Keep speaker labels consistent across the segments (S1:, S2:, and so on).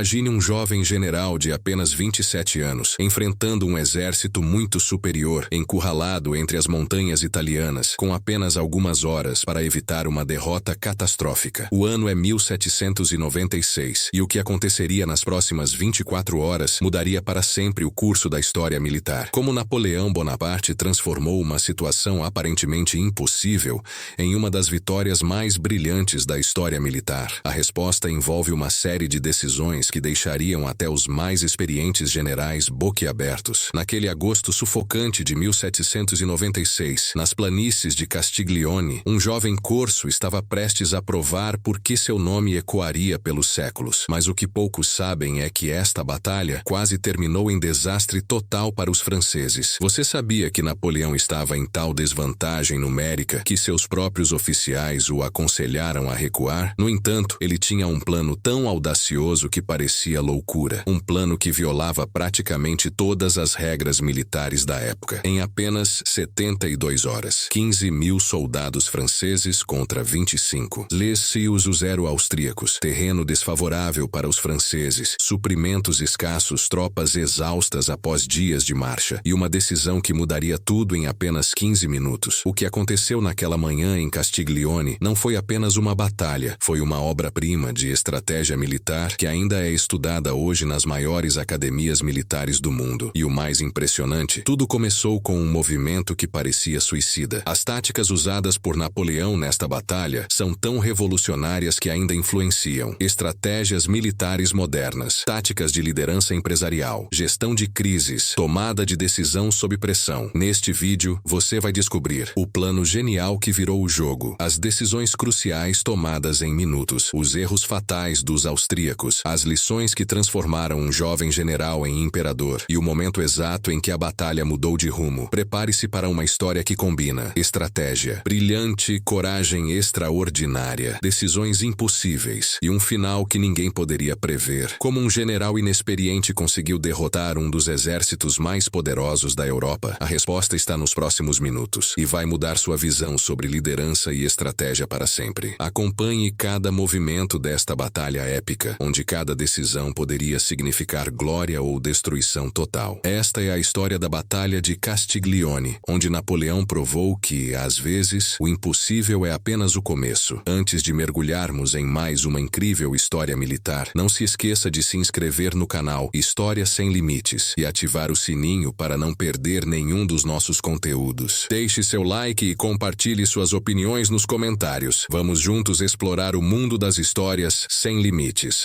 S1: Imagine um jovem general de apenas 27 anos, enfrentando um exército muito superior, encurralado entre as montanhas italianas, com apenas algumas horas para evitar uma derrota catastrófica. O ano é 1796, e o que aconteceria nas próximas 24 horas mudaria para sempre o curso da história militar. Como Napoleão Bonaparte transformou uma situação aparentemente impossível em uma das vitórias mais brilhantes da história militar? A resposta envolve uma série de decisões que deixariam até os mais experientes generais boquiabertos. Naquele agosto sufocante de 1796, nas planícies de Castiglione, um jovem corso estava prestes a provar por que seu nome ecoaria pelos séculos. Mas o que poucos sabem é que esta batalha quase terminou em desastre total para os franceses. Você sabia que Napoleão estava em tal desvantagem numérica que seus próprios oficiais o aconselharam a recuar? No entanto, ele tinha um plano tão audacioso que parecia loucura. Um plano que violava praticamente todas as regras militares da época. Em apenas 72 horas, 15.000 soldados franceses contra 25. Lê-se os austríacos. Terreno desfavorável para os franceses. Suprimentos escassos, tropas exaustas após dias de marcha. E uma decisão que mudaria tudo em apenas 15 minutos. O que aconteceu naquela manhã em Castiglione não foi apenas uma batalha. Foi uma obra-prima de estratégia militar que ainda é estudada hoje nas maiores academias militares do mundo. E o mais impressionante, tudo começou com um movimento que parecia suicida. As táticas usadas por Napoleão nesta batalha são tão revolucionárias que ainda influenciam. Estratégias militares modernas, táticas de liderança empresarial, gestão de crises, tomada de decisão sob pressão. Neste vídeo, você vai descobrir o plano genial que virou o jogo, as decisões cruciais tomadas em minutos, os erros fatais dos austríacos, as lições que transformaram um jovem general em imperador e o momento exato em que a batalha mudou de rumo. Prepare-se para uma história que combina estratégia brilhante, coragem extraordinária, decisões impossíveis e um final que ninguém poderia prever. Como um general inexperiente conseguiu derrotar um dos exércitos mais poderosos da Europa? A resposta está nos próximos minutos e vai mudar sua visão sobre liderança e estratégia para sempre. Acompanhe cada movimento desta batalha épica, onde cada decisão poderia significar glória ou destruição total. Esta é a história da Batalha de Castiglione, onde Napoleão provou que, às vezes, o impossível é apenas o começo. Antes de mergulharmos em mais uma incrível história militar, não se esqueça de se inscrever no canal História Sem Limites e ativar o sininho para não perder nenhum dos nossos conteúdos. Deixe seu like e compartilhe suas opiniões nos comentários. Vamos juntos explorar o mundo das histórias sem limites.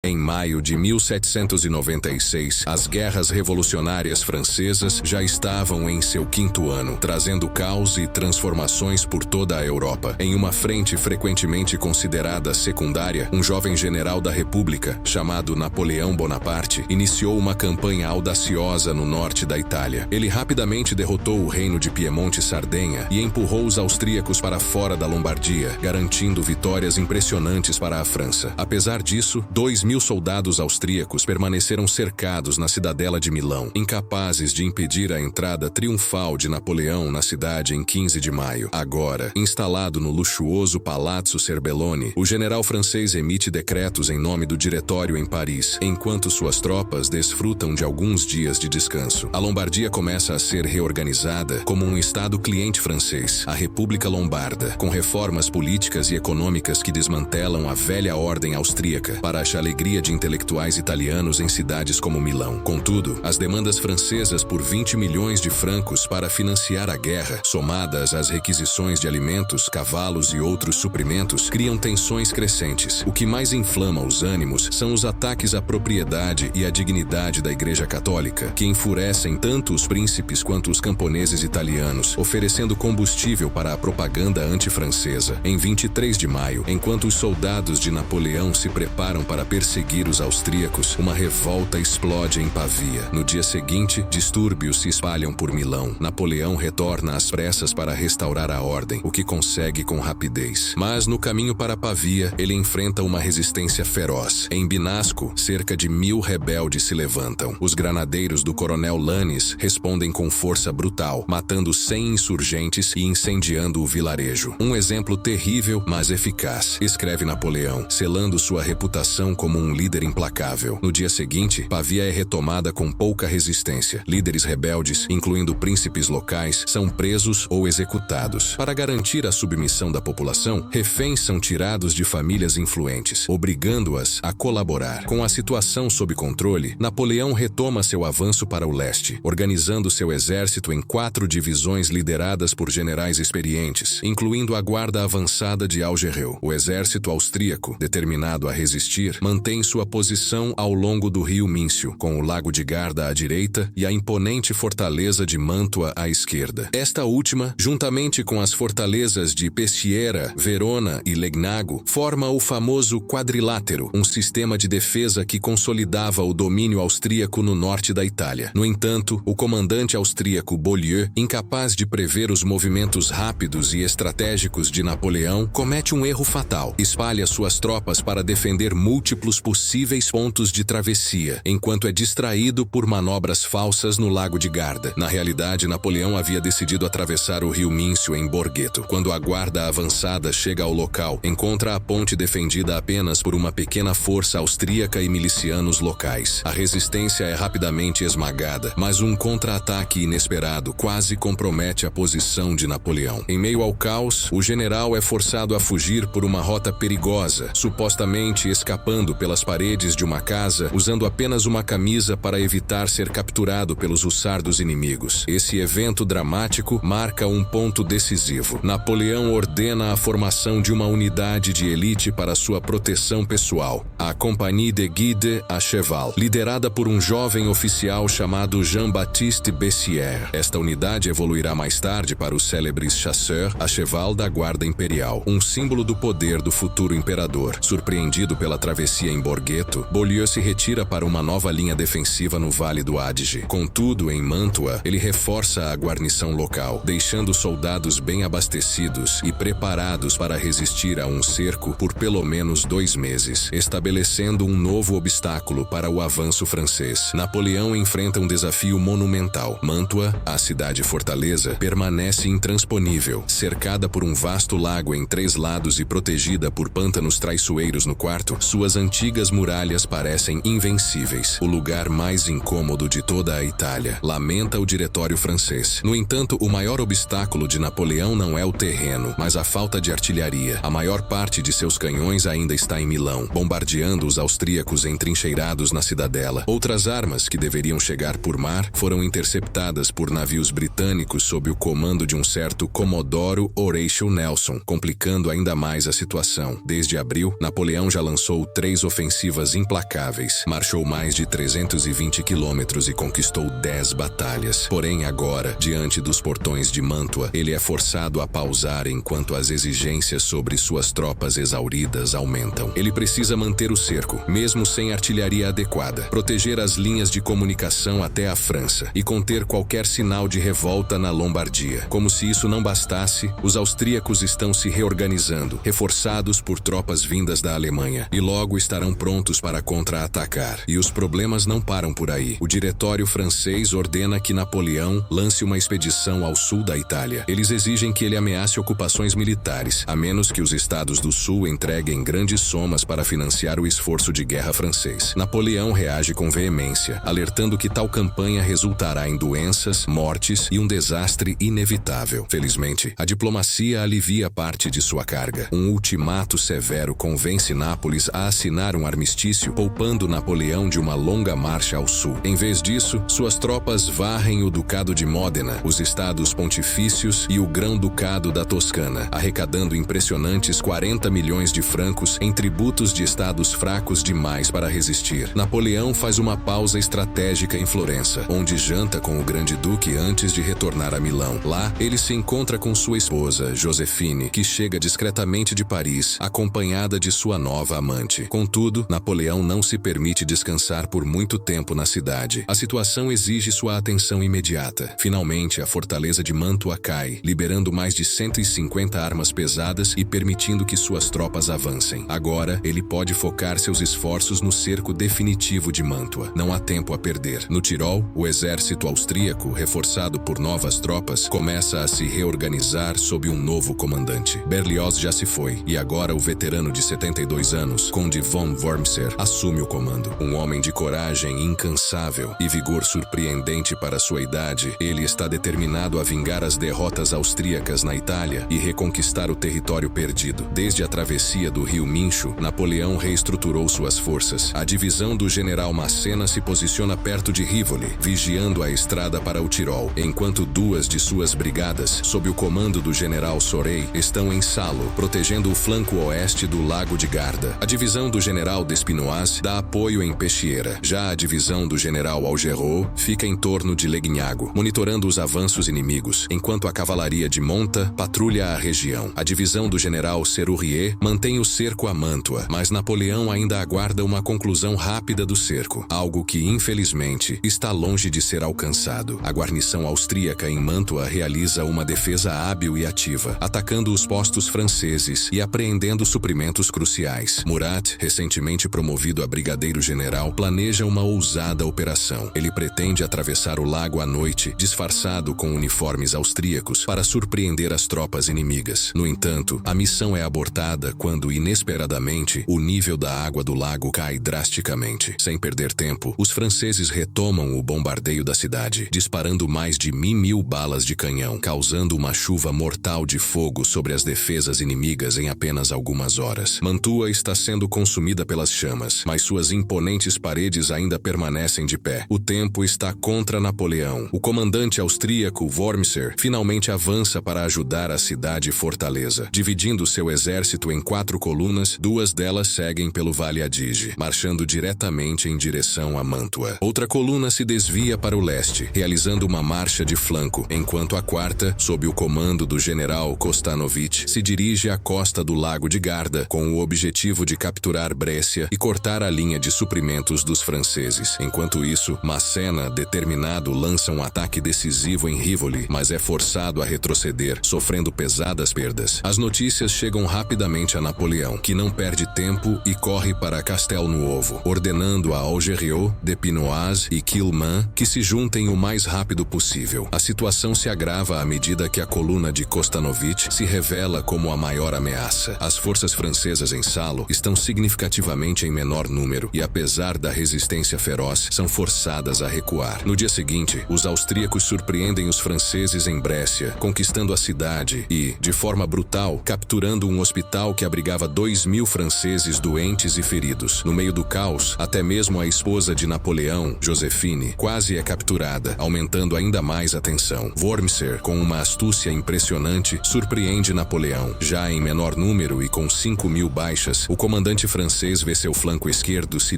S1: Em maio de 1796, as guerras revolucionárias francesas já estavam em seu 5º ano, trazendo caos e transformações por toda a Europa. Em uma frente frequentemente considerada secundária, um jovem general da República, chamado Napoleão Bonaparte, iniciou uma campanha audaciosa no norte da Itália. Ele rapidamente derrotou o reino de Piemonte e Sardenha e empurrou os austríacos para fora da Lombardia, garantindo vitórias impressionantes para a França. Apesar disso, 2.000 soldados austríacos permaneceram cercados na cidadela de Milão, incapazes de impedir a entrada triunfal de Napoleão na cidade em 15 de maio. Agora, instalado no luxuoso Palazzo Serbelloni, o general francês emite decretos em nome do Diretório em Paris, enquanto suas tropas desfrutam de alguns dias de descanso. A Lombardia começa a ser reorganizada como um estado cliente francês, a República Lombarda, com reformas políticas e econômicas que desmantelam a velha ordem austríaca para a alegria de intelectuais italianos em cidades como Milão. Contudo, as demandas francesas por 20 milhões de francos para financiar a guerra, somadas às requisições de alimentos, cavalos e outros suprimentos, criam tensões crescentes. O que mais inflama os ânimos são os ataques à propriedade e à dignidade da Igreja Católica, que enfurecem tanto os príncipes quanto os camponeses italianos, oferecendo combustível para a propaganda antifrancesa. Em 23 de maio, enquanto os soldados de Napoleão se preparam para perseguir perseguir os austríacos, uma revolta explode em Pavia. No dia seguinte, distúrbios se espalham por Milão. Napoleão retorna às pressas para restaurar a ordem, o que consegue com rapidez. Mas no caminho para Pavia, ele enfrenta uma resistência feroz. Em Binasco, cerca de 1000 rebeldes se levantam. Os granadeiros do coronel Lannes respondem com força brutal, matando 100 insurgentes e incendiando o vilarejo. Um exemplo terrível, mas eficaz, escreve Napoleão, selando sua reputação como um líder implacável. No dia seguinte, Pavia é retomada com pouca resistência. Líderes rebeldes, incluindo príncipes locais, são presos ou executados. Para garantir a submissão da população, reféns são tirados de famílias influentes, obrigando-as a colaborar. Com a situação sob controle, Napoleão retoma seu avanço para o leste, organizando seu exército em 4 divisões lideradas por generais experientes, incluindo a guarda avançada de Augereau. O exército austríaco, determinado a resistir, mantém sua posição ao longo do rio Mincio, com o lago de Garda à direita e a imponente fortaleza de Mantua à esquerda. Esta última, juntamente com as fortalezas de Peschiera, Verona e Legnago, forma o famoso quadrilátero, um sistema de defesa que consolidava o domínio austríaco no norte da Itália. No entanto, o comandante austríaco Beaulieu, incapaz de prever os movimentos rápidos e estratégicos de Napoleão, comete um erro fatal. Espalha suas tropas para defender múltiplos possíveis pontos de travessia, enquanto é distraído por manobras falsas no lago de Garda. Na realidade, Napoleão havia decidido atravessar o rio Mincio em Borghetto. Quando a guarda avançada chega ao local, encontra a ponte defendida apenas por uma pequena força austríaca e milicianos locais. A resistência é rapidamente esmagada, mas um contra-ataque inesperado quase compromete a posição de Napoleão. Em meio ao caos, o general é forçado a fugir por uma rota perigosa, supostamente escapando pelas paredes de uma casa, usando apenas uma camisa para evitar ser capturado pelos hussardos inimigos. Esse evento dramático marca um ponto decisivo. Napoleão ordena a formação de uma unidade de elite para sua proteção pessoal, a Compagnie de Guide à Cheval, liderada por um jovem oficial chamado Jean-Baptiste Bessières. Esta unidade evoluirá mais tarde para os célebres chasseurs à cheval da Guarda Imperial, um símbolo do poder do futuro imperador. Surpreendido pela travessia em Borghetto, Beaulieu se retira para uma nova linha defensiva no Vale do Adige. Contudo, em Mantua, ele reforça a guarnição local, deixando soldados bem abastecidos e preparados para resistir a um cerco por pelo menos 2 meses, estabelecendo um novo obstáculo para o avanço francês. Napoleão enfrenta um desafio monumental. Mantua, a cidade-fortaleza, permanece intransponível, cercada por um vasto lago em 3 lados e protegida por pântanos traiçoeiros no quarto. Suas antigas muralhas parecem invencíveis, o lugar mais incômodo de toda a Itália, lamenta o diretório francês. No entanto, o maior obstáculo de Napoleão não é o terreno, mas a falta de artilharia. A maior parte de seus canhões ainda está em Milão, bombardeando os austríacos entrincheirados na cidadela. Outras armas, que deveriam chegar por mar, foram interceptadas por navios britânicos sob o comando de um certo Comodoro Horatio Nelson, complicando ainda mais a situação. Desde abril, Napoleão já lançou 3 ofensivas implacáveis, marchou mais de 320 quilômetros e conquistou 10 batalhas. Porém, agora, diante dos portões de Mantua, ele é forçado a pausar enquanto as exigências sobre suas tropas exauridas aumentam. Ele precisa manter o cerco, mesmo sem artilharia adequada, proteger as linhas de comunicação até a França e conter qualquer sinal de revolta na Lombardia. Como se isso não bastasse, os austríacos estão se reorganizando, reforçados por tropas vindas da Alemanha, e logo estarão prontos para contra-atacar. E os problemas não param por aí. O diretório francês ordena que Napoleão lance uma expedição ao sul da Itália. Eles exigem que ele ameace ocupações militares, a menos que os estados do sul entreguem grandes somas para financiar o esforço de guerra francês. Napoleão reage com veemência, alertando que tal campanha resultará em doenças, mortes e um desastre inevitável. Felizmente, a diplomacia alivia parte de sua carga. Um ultimato severo convence Nápoles a assinar um armistício, poupando Napoleão de uma longa marcha ao sul. Em vez disso, suas tropas varrem o Ducado de Módena, os estados pontifícios e o Grão-Ducado da Toscana, arrecadando impressionantes 40 milhões de francos em tributos de estados fracos demais para resistir. Napoleão faz uma pausa estratégica em Florença, onde janta com o Grande-Duque antes de retornar a Milão. Lá, ele se encontra com sua esposa, Josefine, que chega discretamente de Paris, acompanhada de sua nova amante. Contudo, Contudo, Napoleão não se permite descansar por muito tempo na cidade. A situação exige sua atenção imediata. Finalmente, a fortaleza de Mantua cai, liberando mais de 150 armas pesadas e permitindo que suas tropas avancem. Agora, ele pode focar seus esforços no cerco definitivo de Mantua. Não há tempo a perder. No Tirol, o exército austríaco, reforçado por novas tropas, começa a se reorganizar sob um novo comandante. Berlioz já se foi, e agora o veterano de 72 anos, Conde von Wormser, assume o comando. Um homem de coragem incansável e vigor surpreendente para sua idade, ele está determinado a vingar as derrotas austríacas na Itália e reconquistar o território perdido. Desde a travessia do rio Mincho, Napoleão reestruturou suas forças. A divisão do general Massena se posiciona perto de Rivoli, vigiando a estrada para o Tirol, enquanto duas de suas brigadas, sob o comando do general Sorey, estão em Salo, protegendo o flanco oeste do Lago de Garda. A divisão do general Despinoise dá apoio em Peschiera. Já a divisão do general Augereau fica em torno de Legnago, monitorando os avanços inimigos, enquanto a cavalaria de Monta patrulha a região. A divisão do general Serurier mantém o cerco a Mantua, mas Napoleão ainda aguarda uma conclusão rápida do cerco, algo que, infelizmente, está longe de ser alcançado. A guarnição austríaca em Mantua realiza uma defesa hábil e ativa, atacando os postos franceses e apreendendo suprimentos cruciais. Murat, recentemente promovido a brigadeiro-general, planeja uma ousada operação. Ele pretende atravessar o lago à noite, disfarçado com uniformes austríacos, para surpreender as tropas inimigas. No entanto, a missão é abortada quando, inesperadamente, o nível da água do lago cai drasticamente. Sem perder tempo, os franceses retomam o bombardeio da cidade, disparando mais de 1.000 balas de canhão, causando uma chuva mortal de fogo sobre as defesas inimigas em apenas algumas horas. Mantua está sendo consumida pelas chamas, mas suas imponentes paredes ainda permanecem de pé. O tempo está contra Napoleão. O comandante austríaco Wormser finalmente avança para ajudar a cidade fortaleza. Dividindo seu exército em 4 colunas, 2 delas seguem pelo Vale Adige, marchando diretamente em direção a Mantua. Outra coluna se desvia para o leste, realizando uma marcha de flanco, enquanto a 4ª, sob o comando do general Kostanovich, se dirige à costa do Lago de Garda, com o objetivo de capturar Brescia e cortar a linha de suprimentos dos franceses. Enquanto isso, Massena, determinado, lança um ataque decisivo em Rivoli, mas é forçado a retroceder, sofrendo pesadas perdas. As notícias chegam rapidamente a Napoleão, que não perde tempo e corre para Castelnuovo, ordenando a Augereau, Despinoise e Quilman que se juntem o mais rápido possível. A situação se agrava à medida que a coluna de Kostanovich se revela como a maior ameaça. As forças francesas em Salo estão significativamente em menor número e, apesar da resistência feroz, são forçadas a recuar. No dia seguinte, os austríacos surpreendem os franceses em Brescia, conquistando a cidade e, de forma brutal, capturando um hospital que abrigava 2.000 franceses doentes e feridos. No meio do caos, até mesmo a esposa de Napoleão, Joséphine, quase é capturada, aumentando ainda mais a tensão. Wormser, com uma astúcia impressionante, surpreende Napoleão. Já em menor número e com 5.000 baixas, o comandante francês vê seu flanco esquerdo se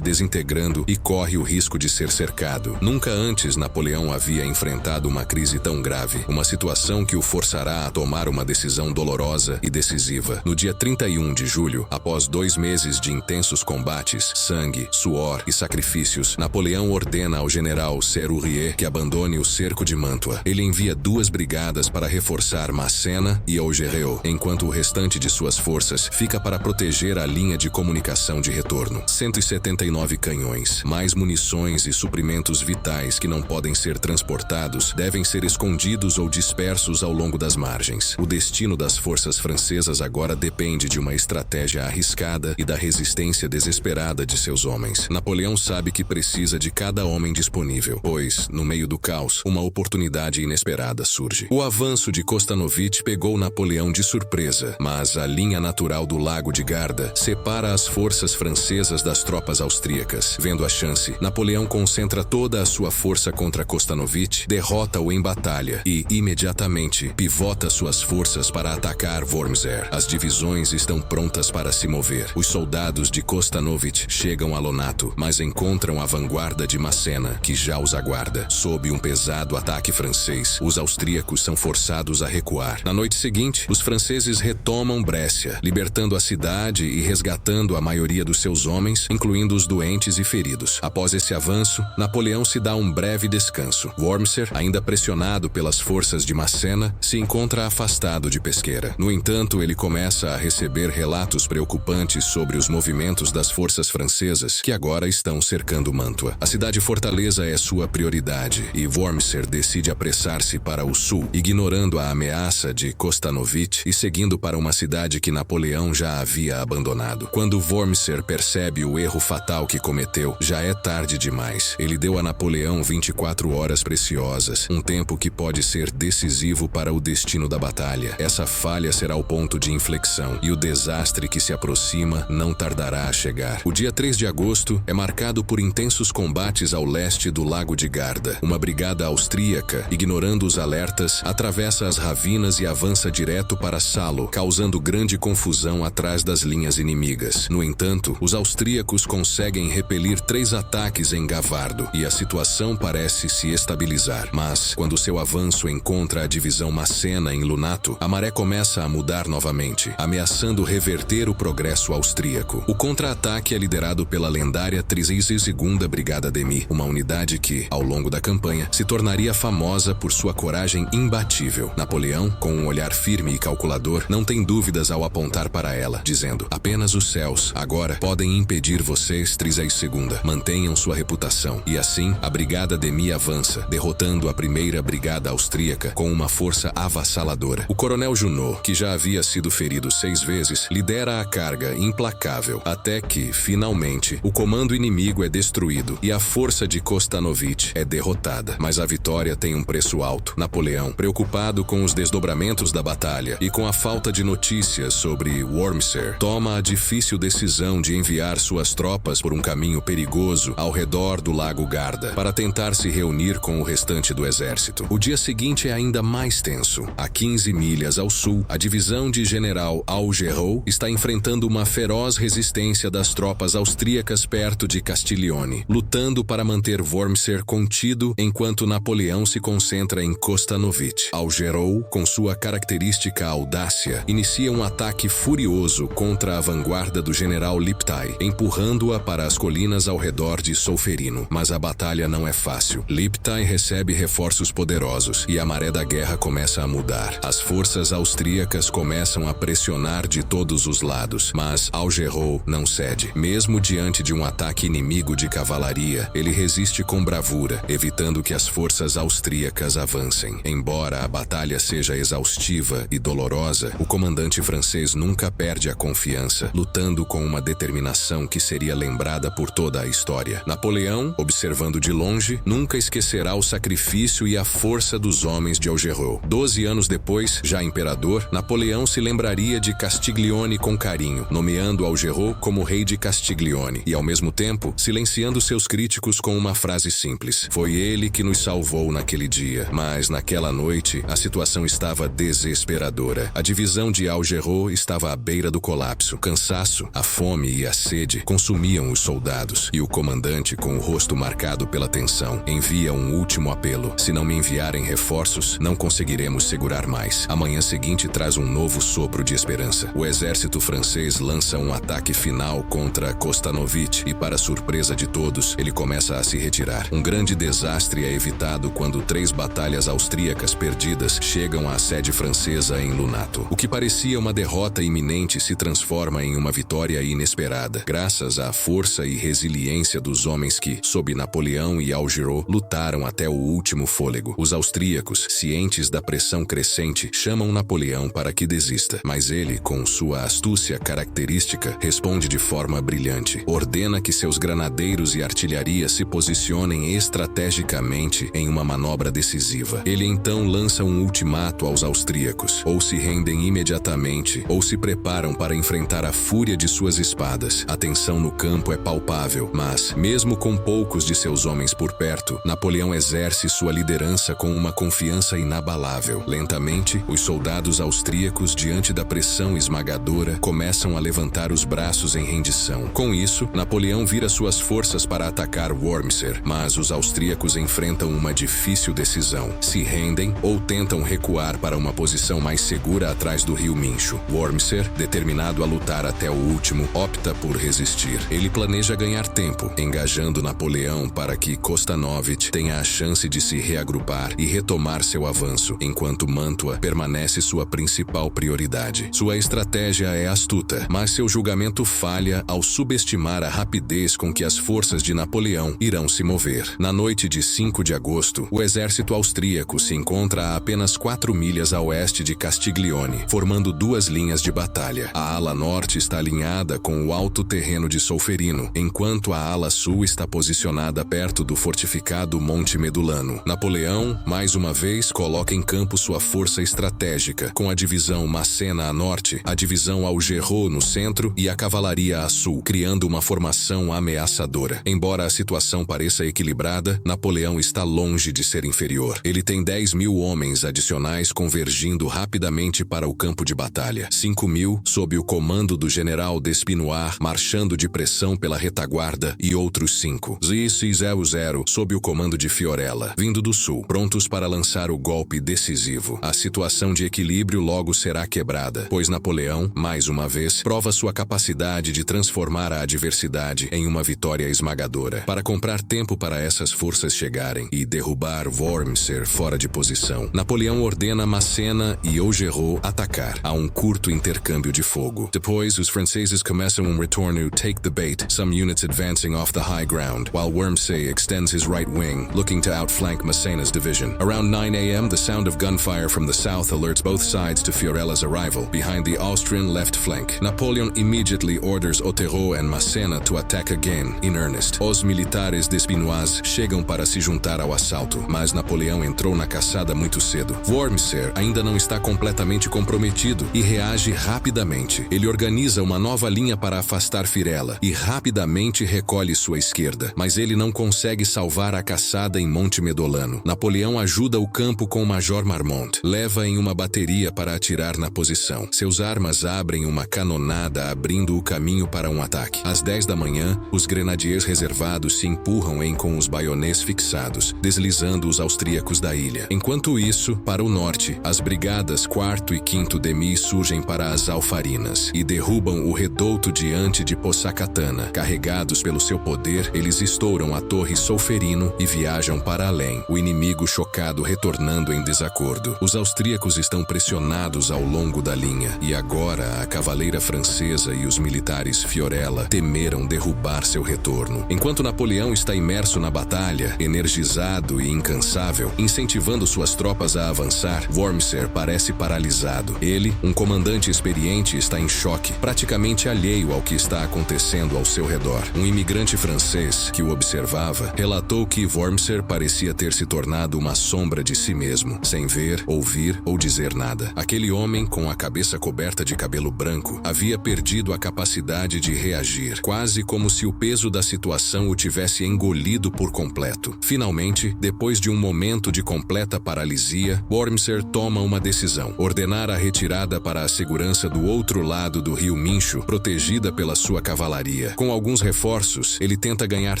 S1: desintegrando e corre o risco de ser cercado. Nunca antes Napoleão havia enfrentado uma crise tão grave, uma situação que o forçará a tomar uma decisão dolorosa e decisiva. No dia 31 de julho, após 2 meses de intensos combates, sangue, suor e sacrifícios, Napoleão ordena ao general Serurier que abandone o cerco de Mantua. Ele envia 2 brigadas para reforçar Massena e Augereau, enquanto o restante de suas forças fica para proteger a linha de comunicação de retorno. 179 canhões, mais munições e suprimentos vitais que não podem ser transportados devem ser escondidos ou dispersos ao longo das margens. O destino das forças francesas agora depende de uma estratégia arriscada e da resistência desesperada de seus homens. Napoleão sabe que precisa de cada homem disponível, pois, no meio do caos, uma oportunidade inesperada surge. O avanço de Kostanovich pegou Napoleão de surpresa, mas a linha natural do Lago de Garda separa as forças francesas das tropas austríacas. Vendo a chance, Napoleão concentra toda a sua força contra Kostanovich, derrota-o em batalha e, imediatamente, pivota suas forças para atacar Wormser. As divisões estão prontas para se mover. Os soldados de Kostanovich chegam a Lonato, mas encontram a vanguarda de Massena, que já os aguarda. Sob um pesado ataque francês, os austríacos são forçados a recuar. Na noite seguinte, os franceses retomam Brescia, libertando a cidade e resgatando a maioria maioria dos seus homens, incluindo os doentes e feridos. Após esse avanço, Napoleão se dá um breve descanso. Wormser, ainda pressionado pelas forças de Massena, se encontra afastado de Pesqueira. No entanto, ele começa a receber relatos preocupantes sobre os movimentos das forças francesas que agora estão cercando Mantua. A cidade-fortaleza é sua prioridade e Wormser decide apressar-se para o sul, ignorando a ameaça de Kostanovich e seguindo para uma cidade que Napoleão já havia abandonado. Quando Wormser percebe o erro fatal que cometeu, já é tarde demais. Ele deu a Napoleão 24 horas preciosas, um tempo que pode ser decisivo para o destino da batalha. Essa falha será o ponto de inflexão e o desastre que se aproxima não tardará a chegar. O dia 3 de agosto é marcado por intensos combates ao leste do Lago de Garda. Uma brigada austríaca, ignorando os alertas, atravessa as ravinas e avança direto para Salo, causando grande confusão atrás das linhas inimigas. No entanto, os austríacos conseguem repelir 3 ataques em Gavardo e a situação parece se estabilizar. Mas, quando seu avanço encontra a divisão Massena em Lunato, a maré começa a mudar novamente, ameaçando reverter o progresso austríaco. O contra-ataque é liderado pela lendária 32ª Brigada Demy, uma unidade que, ao longo da campanha, se tornaria famosa por sua coragem imbatível. Napoleão, com um olhar firme e calculador, não tem dúvidas ao apontar para ela, dizendo: apenas os céus, agora, podem impedir vocês, 32ª. Mantenham sua reputação. E assim, a Brigada Demy avança, derrotando a primeira Brigada Austríaca com uma força avassaladora. O coronel Junot, que já havia sido ferido 6 vezes, lidera a carga implacável, até que, finalmente, o comando inimigo é destruído e a força de Kostanovich é derrotada. Mas a vitória tem um preço alto. Napoleão, preocupado com os desdobramentos da batalha e com a falta de notícias sobre Wormser, toma a difícil decisão de enviar suas tropas por um caminho perigoso ao redor do Lago Garda, para tentar se reunir com o restante do exército. O dia seguinte é ainda mais tenso. A 15 milhas ao sul, a divisão de General Augereau está enfrentando uma feroz resistência das tropas austríacas perto de Castiglione, lutando para manter Wormser contido enquanto Napoleão se concentra em Kostanovich. Augereau, com sua característica audácia, inicia um ataque furioso contra a vanguarda do general Liptai, empurrando-a para as colinas ao redor de Solferino. Mas a batalha não é fácil. Liptai recebe reforços poderosos e a maré da guerra começa a mudar. As forças austríacas começam a pressionar de todos os lados, mas Augereau não cede. Mesmo diante de um ataque inimigo de cavalaria, ele resiste com bravura, evitando que as forças austríacas avancem. Embora a batalha seja exaustiva e dolorosa, o comandante francês nunca perde a confiança, lutando com uma determinação que seria lembrada por toda a história. Napoleão, observando de longe, nunca esquecerá o sacrifício e a força dos homens de Augereau. 12 anos depois, já imperador, Napoleão se lembraria de Castiglione com carinho, nomeando Augereau como rei de Castiglione e, ao mesmo tempo, silenciando seus críticos com uma frase simples: foi ele que nos salvou naquele dia. Mas, naquela noite, a situação estava desesperadora. A divisão de Augereau estava à beira do colapso. O cansaço, a fome e a sede consumiam os soldados, e o comandante, com o rosto marcado pela tensão, envia um último apelo: se não me enviarem reforços, não conseguiremos segurar mais. A manhã seguinte traz um novo sopro de esperança. O exército francês lança um ataque final contra Kostanovich e, para surpresa de todos, ele começa a se retirar. Um grande desastre é evitado quando 3 batalhas austríacas perdidas chegam à sede francesa em Lunato. O que parecia uma derrota iminente se transforma em uma vitória inesperada, graças à força e resiliência dos homens que, sob Napoleão e Augereau, lutaram até o último fôlego. Os austríacos, cientes da pressão crescente, chamam Napoleão para que desista, mas ele, com sua astúcia característica, responde de forma brilhante. Ordena que seus granadeiros e artilharia se posicionem estrategicamente em uma manobra decisiva. Ele então lança um ultimato aos austríacos: ou se rendem imediatamente, ou se preparam para enfrentar a fúria de suas espadas. A tensão no campo é palpável, mas, mesmo com poucos de seus homens por perto, Napoleão exerce sua liderança com uma confiança inabalável. Lentamente, os soldados austríacos, diante da pressão esmagadora, começam a levantar os braços em rendição. Com isso, Napoleão vira suas forças para atacar Wormser, mas os austríacos enfrentam uma difícil decisão: se rendem ou tentam recuar para uma posição mais segura atrás do rio Mincho. Wormser, determinado a lutar até o último, opta por resistir. Ele planeja ganhar tempo, engajando Napoleão para que Kostanovich tenha a chance de se reagrupar e retomar seu avanço, enquanto Mantua permanece sua principal prioridade. Sua estratégia é astuta, mas seu julgamento falha ao subestimar a rapidez com que as forças de Napoleão irão se mover. Na noite de 5 de agosto, o exército austríaco se encontra a apenas 4 milhas a oeste de Castiglione, formando duas linhas de batalha. A ala norte está alinhada com o alto terreno de Solferino, enquanto a ala sul está posicionada perto do fortificado Monte Medulano. Napoleão, mais uma vez, coloca em campo sua força estratégica, com a divisão Massena a norte, a divisão Augereau no centro e a cavalaria a sul, criando uma formação ameaçadora. Embora a situação pareça equilibrada, Napoleão está longe de ser inferior. Ele tem 10.000 homens adicionais convergindo rapidamente para o campo de batalha. 5.000 sob o comando do general Despinoir, marchando de pressão pela retaguarda, e outros 5, 0 sob o comando de Fiorella, vindo do sul, prontos para lançar o golpe decisivo. A situação de equilíbrio logo será quebrada, pois Napoleão, mais uma vez, prova sua capacidade de transformar a adversidade em uma vitória esmagadora. Para comprar tempo para essas forças chegarem e derrubar Wormser fora de posição, Napoleão ordena Massena e Augereau atacar. Há um curto intercâmbio de fogo. Depois, os franceses começam retorno take the bait, some units advancing off the high ground, while Wormser extends his right wing, looking to outflank Massena's division. Around 9 a.m., the sound of gunfire from the south alerts both sides to Fiorella's arrival, behind the Austrian left flank. Napoleon immediately orders Augereau and Massena to attack again, in earnest. Os militares Despinois chegam para se juntar ao assalto, mas Napoleão entrou na caçada muito cedo. Wormser ainda não está completamente comprometido e reage rapidamente. Ele organiza uma nova linha para afastar Fiorella e rapidamente recolhe sua esquerda, mas ele não consegue salvar a caçada em Monte Medolano. Napoleão ajuda o campo com o Major Marmont, leva em uma bateria para atirar na posição. Seus armas abrem uma canonada, abrindo o caminho para um ataque. Às 10 da manhã, os grenadiers reservados se empurram com os baionês fixados, deslizando os austríacos da ilha. Enquanto isso, para o norte, as brigadas 4º e 5º Demi surgem para as Alfarinas e derrubam o redouto diante de Possacatana. Carregados pelo seu poder, eles estouram a torre Solferino e viajam para além, o inimigo chocado retornando em desacordo. Os austríacos estão pressionados ao longo da linha e agora a cavaleira francesa e os militares Fiorella temeram derrubar seu retorno. Enquanto Napoleão está imerso na batalha, energizado e incansável, incentivando suas tropas a avançar, Wormser parece paralisado. Ele, um comandante experiente, está em choque, praticamente alheio ao que está acontecendo ao seu redor. Um imigrante francês que o observava relatou que Wormser parecia ter se tornado uma sombra de si mesmo, sem ver, ouvir ou dizer nada. Aquele homem, com a cabeça coberta de cabelo branco, havia perdido a capacidade de reagir, quase como se o peso da situação o tivesse engolido por completo. Finalmente, depois de um momento de completa paralisia, Wormser toma uma decisão: ordenar a retirada para a segurança do outro lado do rio Mincho, protegida pela sua cavalaria. Com alguns reforços, ele tenta ganhar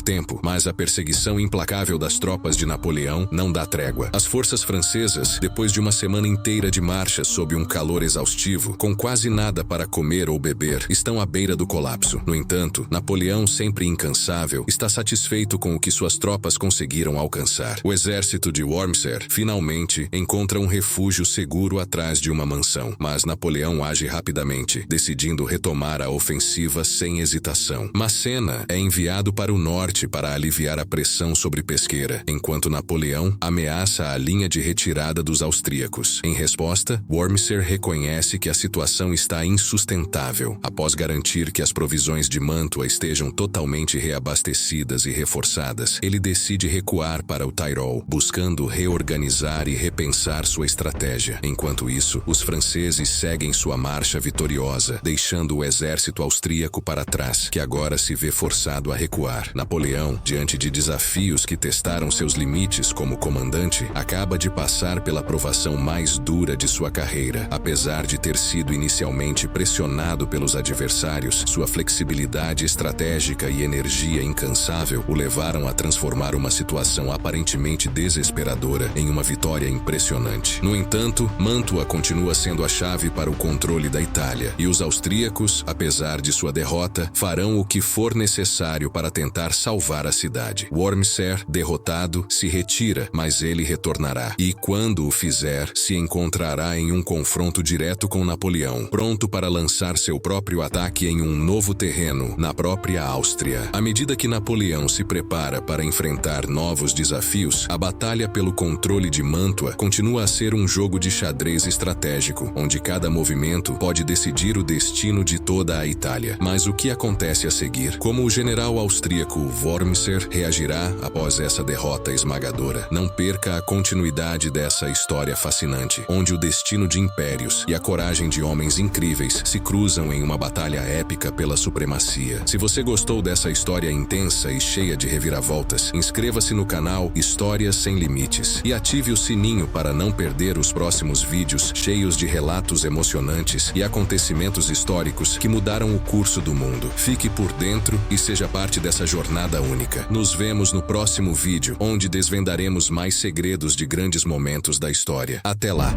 S1: tempo, mas a perseguição implacável das tropas de Napoleão não dá trégua. As forças francesas, depois de uma semana inteira de marcha sob um calor exaustivo, com quase nada para comer ou beber, estão à beira do colapso. No entanto, Napoleão, sempre incansável, está satisfeito com o que suas tropas conseguiram alcançar. O exército de Wormser finalmente encontra um refúgio seguro atrás de uma mansão, mas Napoleão age rapidamente, decidindo retomar a ofensiva sem hesitação. Massena é enviado para o norte para aliviar a pressão sobre Pesqueira, enquanto Napoleão ameaça a linha de retirada dos austríacos. Em resposta, Wormser reconhece que a situação está insustentável. Após garantir que as provisões de Mantua estejam totalmente reabastecidas e reforçadas, ele decide recuar para o Tyrol, buscando reorganizar e repensar sua estratégia. Enquanto isso, os franceses seguem sua marcha vitoriosa, deixando o exército austríaco para trás, que agora se vê forçado a recuar. Napoleão, diante de desafios que testaram seus limites como comandante, acaba de passar pela provação mais dura de sua carreira. Apesar de ter sido inicialmente pressionado pelos adversários, sua flexibilidade estratégica e energia incansável o levaram a transformar uma situação aparentemente desesperadora em uma vitória impressionante. No entanto, Mantua continua sendo a chave para o controle da Itália, e os austríacos, apesar apesar de sua derrota, farão o que for necessário para tentar salvar a cidade. Wormser, derrotado, se retira, mas ele retornará. E quando o fizer, se encontrará em um confronto direto com Napoleão, pronto para lançar seu próprio ataque em um novo terreno, na própria Áustria. À medida que Napoleão se prepara para enfrentar novos desafios, a batalha pelo controle de Mantua continua a ser um jogo de xadrez estratégico, onde cada movimento pode decidir o destino de toda a Itália. Mas o que acontece a seguir? Como o general austríaco Wormser reagirá após essa derrota esmagadora? Não perca a continuidade dessa história fascinante, onde o destino de impérios e a coragem de homens incríveis se cruzam em uma batalha épica pela supremacia. Se você gostou dessa história intensa e cheia de reviravoltas, inscreva-se no canal Histórias Sem Limites e ative o sininho para não perder os próximos vídeos cheios de relatos emocionantes e acontecimentos históricos que mudaram o curso do mundo. Fique por dentro e seja parte dessa jornada única. Nos vemos no próximo vídeo, onde desvendaremos mais segredos de grandes momentos da história. Até lá!